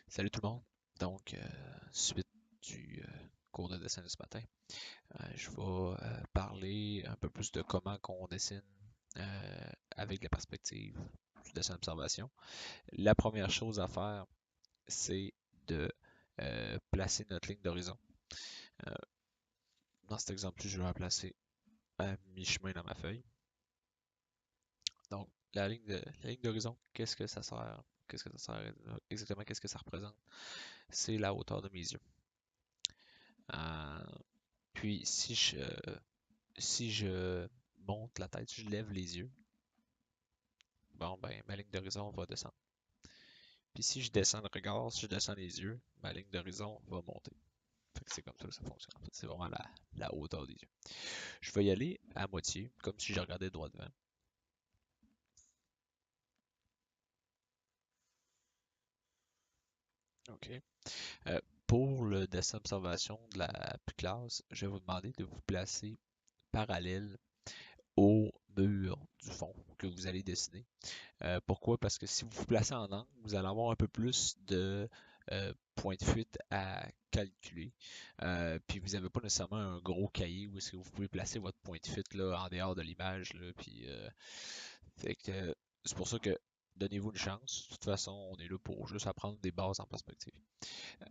Salut tout le monde. Donc, suite du cours de dessin de ce matin, je vais parler un peu plus de comment qu'on dessine avec la perspective du dessin d'observation. La première chose à faire, c'est de placer notre ligne d'horizon. Euh, Dans cet exemple-ci, je vais la placer à mi-chemin dans ma feuille. Donc, la ligne d'horizon, qu'est-ce que ça sert? Qu'est-ce que ça sert exactement? Qu'est-ce que ça représente? C'est la hauteur de mes yeux. Euh, Puis si je monte la tête, si je lève les yeux, bon ben ma ligne d'horizon va descendre. Puis si je descends le regard, si je descends les yeux, ma ligne d'horizon va monter. Fait que c'est comme ça que ça fonctionne. En fait, c'est vraiment la hauteur des yeux. Je vais y aller à moitié, comme si je regardais droit devant. OK. Pour le dessin observation de la classe, je vais vous demander de vous placer parallèle au mur du fond que vous allez dessiner. Pourquoi? Parce que si vous vous placez en angle, vous allez avoir un peu plus de points de fuite à calculer. Puis vous n'avez pas nécessairement un gros cahier où est-ce que vous pouvez placer votre point de fuite là, en dehors de l'image. Là, puis, fait que c'est pour ça que donnez-vous une chance. De toute façon, on est là pour juste apprendre des bases en perspective. Euh,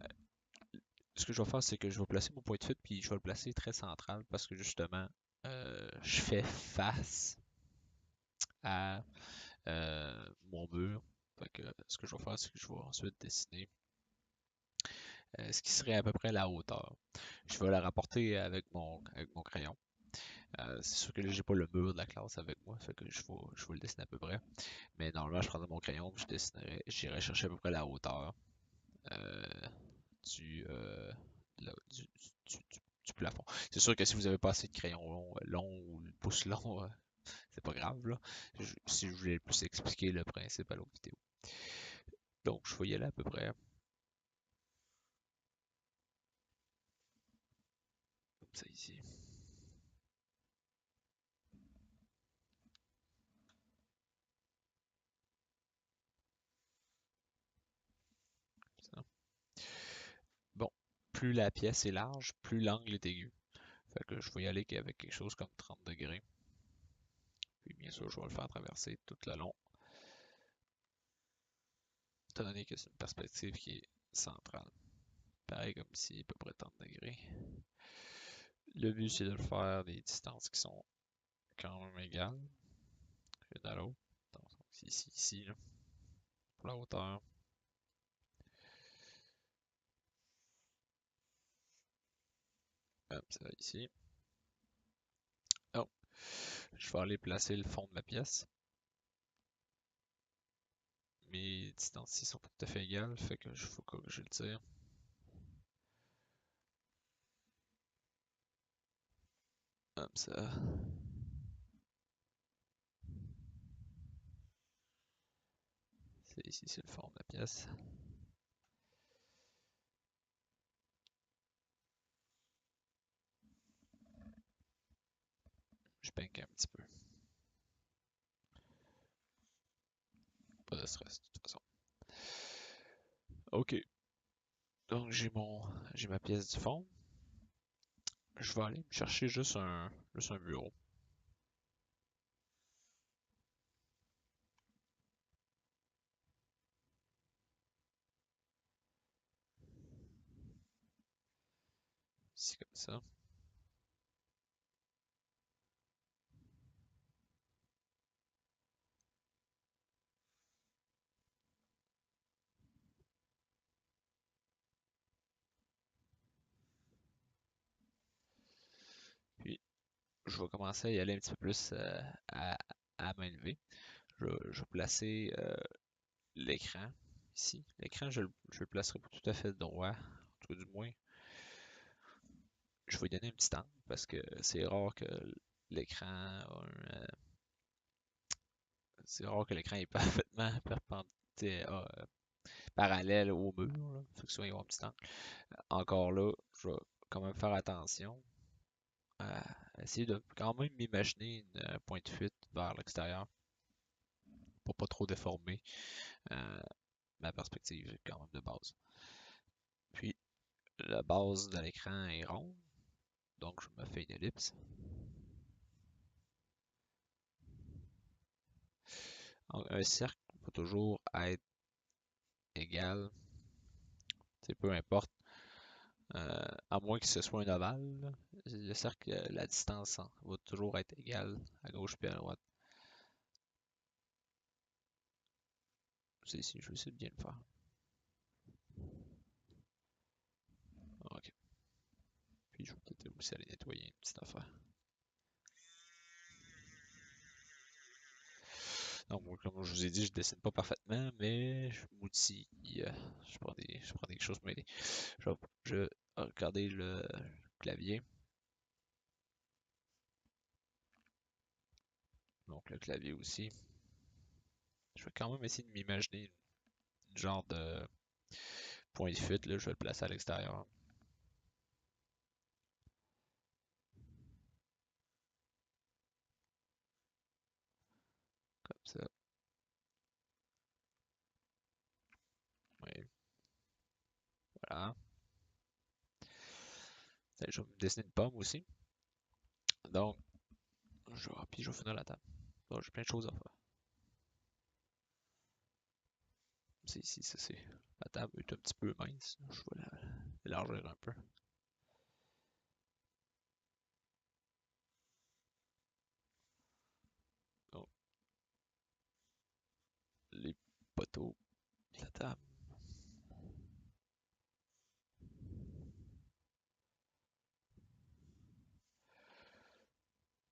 Ce que je vais faire, c'est que je vais placer mon point de fuite, puis je vais le placer très central parce que justement, je fais face à mon mur. Fait que, ce que je vais faire, c'est que je vais ensuite dessiner ce qui serait à peu près la hauteur. Je vais la rapporter avec mon crayon. C'est sûr que là, j'ai pas le mur de la classe avec moi, fait que je vais le dessiner à peu près. Mais normalement, je prendrais mon crayon, puis j'irais chercher à peu près la hauteur euh, du, euh, du plafond. C'est sûr que si vous n'avez pas assez de crayon long ou le pouce long, c'est pas grave là. Si je voulais plus expliquer le principe à l'autre vidéo. Donc, je vais y aller à peu près comme ça ici. Ça. Bon, plus la pièce est large, plus l'angle est aigu. Fait que je vais y aller avec quelque chose comme 30 degrés. Puis bien sûr, je vais le faire traverser tout le long, étant donné que c'est une perspective qui est centrale. Pareil comme ici, à peu près 30 degrés. Le but, c'est de le faire des distances qui sont quand même égales l'une à l'autre. Donc, ici, là, pour la hauteur. Hop, ça va ici. Oh, je vais aller placer le fond de ma pièce. Mes distances ici sont pas tout à fait égales, fait que je faut corriger le tir. Comme ça. C'est ici, c'est le fond de la pièce. Je pinque un petit peu. Pas de stress, de toute façon. Ok. Donc j'ai ma pièce du fond. Je vais aller me chercher juste un bureau. Ici comme ça. Puis je vais commencer à y aller un petit peu plus à main levée. Je vais placer l'écran ici. L'écran, je le placerai pas tout à fait droit. En tout cas, du moins, je vais lui donner un petit angle parce que l'écran c'est rare que l'écran est parfaitement parallèle au mur. Là. Fait que souvent, il va y avoir un petit angle. Encore là, je vais quand même faire attention à essayer de quand même m'imaginer un point de fuite vers l'extérieur pour pas trop déformer. ma perspective quand même de base. Puis la base de l'écran est ronde, donc je me fais une ellipse. Donc, un cercle va toujours être égal, peu importe, à moins que ce soit un ovale, là. Le cercle, la distance va toujours être égale à gauche et à droite. C'est ici, je vais essayer de bien le faire. Ok. Puis je vais peut-être aussi aller nettoyer une petite affaire. Donc, comme je vous ai dit, je dessine pas parfaitement, mais je m'outille. Je prends des choses pour m'aider. Je vais regarder le clavier. Donc, le clavier aussi. Je vais quand même essayer de m'imaginer une genre de point de fuite. Là, je vais le placer à l'extérieur. Comme ça. Oui, voilà. Je vais me dessiner une pomme aussi. Donc, puis je vais finir la table. Donc, j'ai plein de choses à faire. C'est ici, ça c'est. La table est un petit peu mince. Je vais l'élargir un peu. Donc, les poteaux de la table.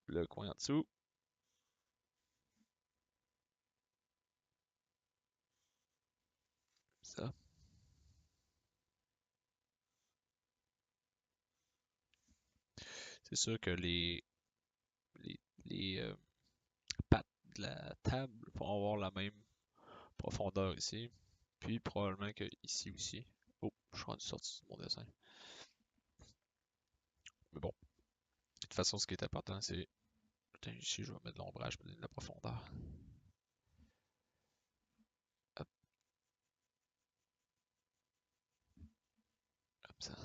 Le coin en dessous. Ça. C'est sûr que les, les pattes de la table vont avoir la même profondeur ici. Puis probablement que ici aussi. Oh, je suis rendu sorti de mon dessin. Mais bon, de toute façon, ce qui est important, c'est. Putain, ici, je vais mettre de l'ombrage pour donner de la profondeur. Hop, comme ça.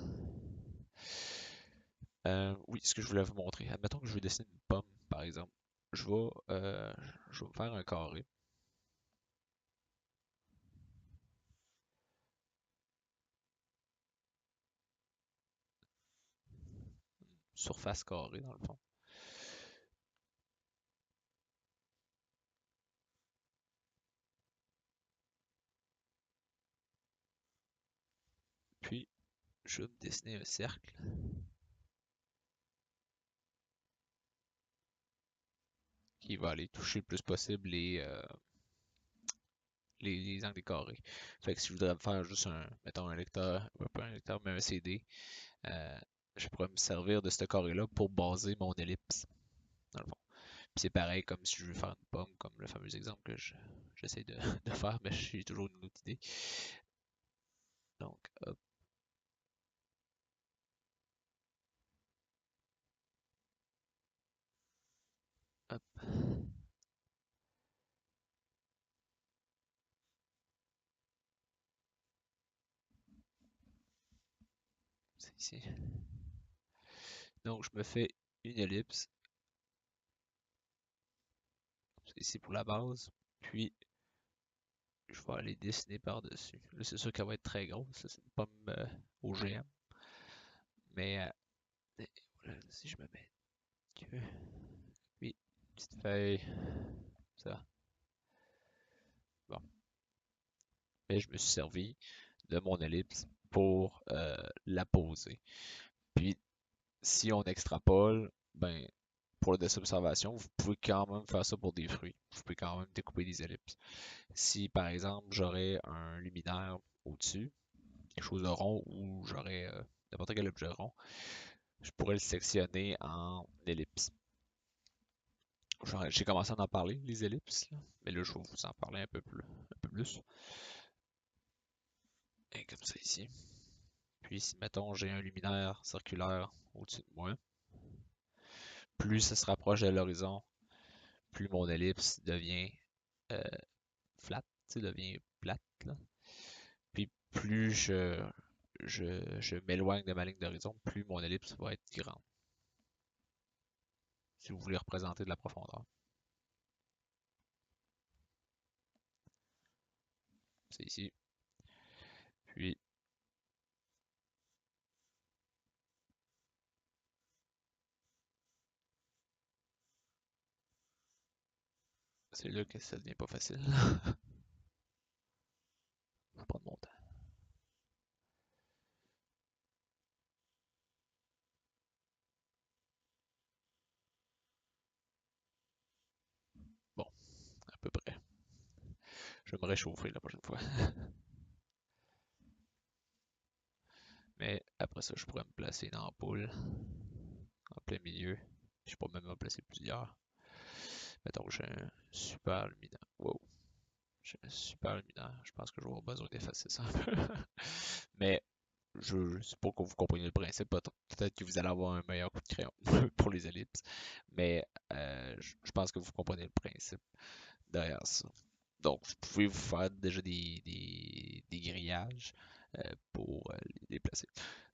Oui, ce que je voulais vous montrer. Admettons que je veux dessiner une pomme, par exemple. Je vais, euh, je vais faire un carré. Surface carrée, dans le fond. Puis, je vais me dessiner un cercle qui va aller toucher le plus possible les angles des carrés. Fait que si je voudrais faire juste mettons un lecteur, pas un lecteur, mais un CD, euh, je pourrais me servir de ce carré-là pour baser mon ellipse, dans le fond. Puis c'est pareil comme si je veux faire une pomme, comme le fameux exemple que j'essaie de faire, mais j'ai toujours une autre idée. Donc, hop, hop, c'est ici. Donc, je me fais une ellipse, c'est ici pour la base, puis je vais aller dessiner par-dessus. Là, c'est sûr qu'elle va être très grosse, c'est une pomme au GM, mais voilà, si je me mets que, oui, petite feuille, ça, bon. Mais je me suis servi de mon ellipse pour la poser. Puis, si on extrapole, ben, pour le dessin d'observation, vous pouvez quand même faire ça pour des fruits. Vous pouvez quand même découper des ellipses. Si, par exemple, j'aurais un luminaire au-dessus, quelque chose de rond, ou j'aurais n'importe quel objet rond, je pourrais le sectionner en ellipses. J'ai commencé à en parler, les ellipses, là, mais là, je vais vous en parler un peu plus. Un peu plus. Et comme ça ici. Puis, si, mettons, j'ai un luminaire circulaire au-dessus de moi, plus ça se rapproche de l'horizon, plus mon ellipse devient euh, flat, devient plate, là. plus je m'éloigne de ma ligne d'horizon, plus mon ellipse va être grande. Si vous voulez représenter de la profondeur. C'est ici. Puis, c'est là que ça devient pas facile. Je vais prendre mon temps. Bon, à peu près. Je vais me réchauffer la prochaine fois. Mais après ça, je pourrais me placer une ampoule en plein milieu. Je pourrais même en placer plusieurs. Mettons que j'ai un super luminant. Wow. J'ai un super luminant. Je pense que je vais avoir besoin d'effacer ça un peu. Mais c'est pour que vous compreniez le principe. Peut-être que vous allez avoir un meilleur coup de crayon pour les ellipses. Mais je pense que vous comprenez le principe derrière ça. Donc, vous pouvez vous faire déjà des grillages pour les placer.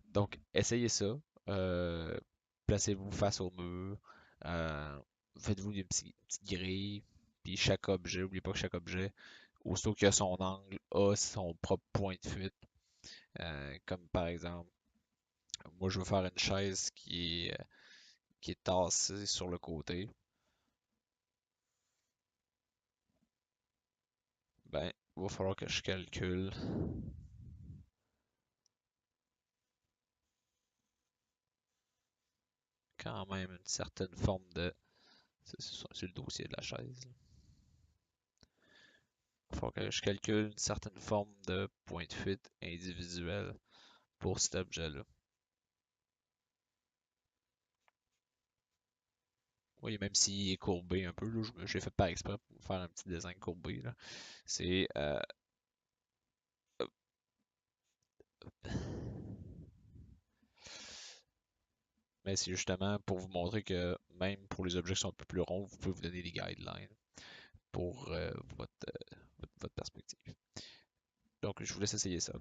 Donc, essayez ça. Euh, Placez-vous face au mur. Euh, Faites-vous une petite grille. Puis chaque objet, n'oubliez pas que chaque objet, aussitôt qu'il a son angle, a son propre point de fuite. Comme par exemple, moi je veux faire une chaise qui est tassée sur le côté. Ben, il va falloir que je calcule quand même une certaine forme de. C'est le dossier de la chaise. Il va falloir que je calcule une certaine forme de point de fuite individuel pour cet objet-là. Oui, même s'il est courbé un peu, là, j'ai fait par exprès pour faire un petit design courbé. Là. C'est mais c'est justement pour vous montrer que même pour les objets qui sont un peu plus ronds, vous pouvez vous donner des guidelines pour votre perspective. Donc, je vous laisse essayer ça.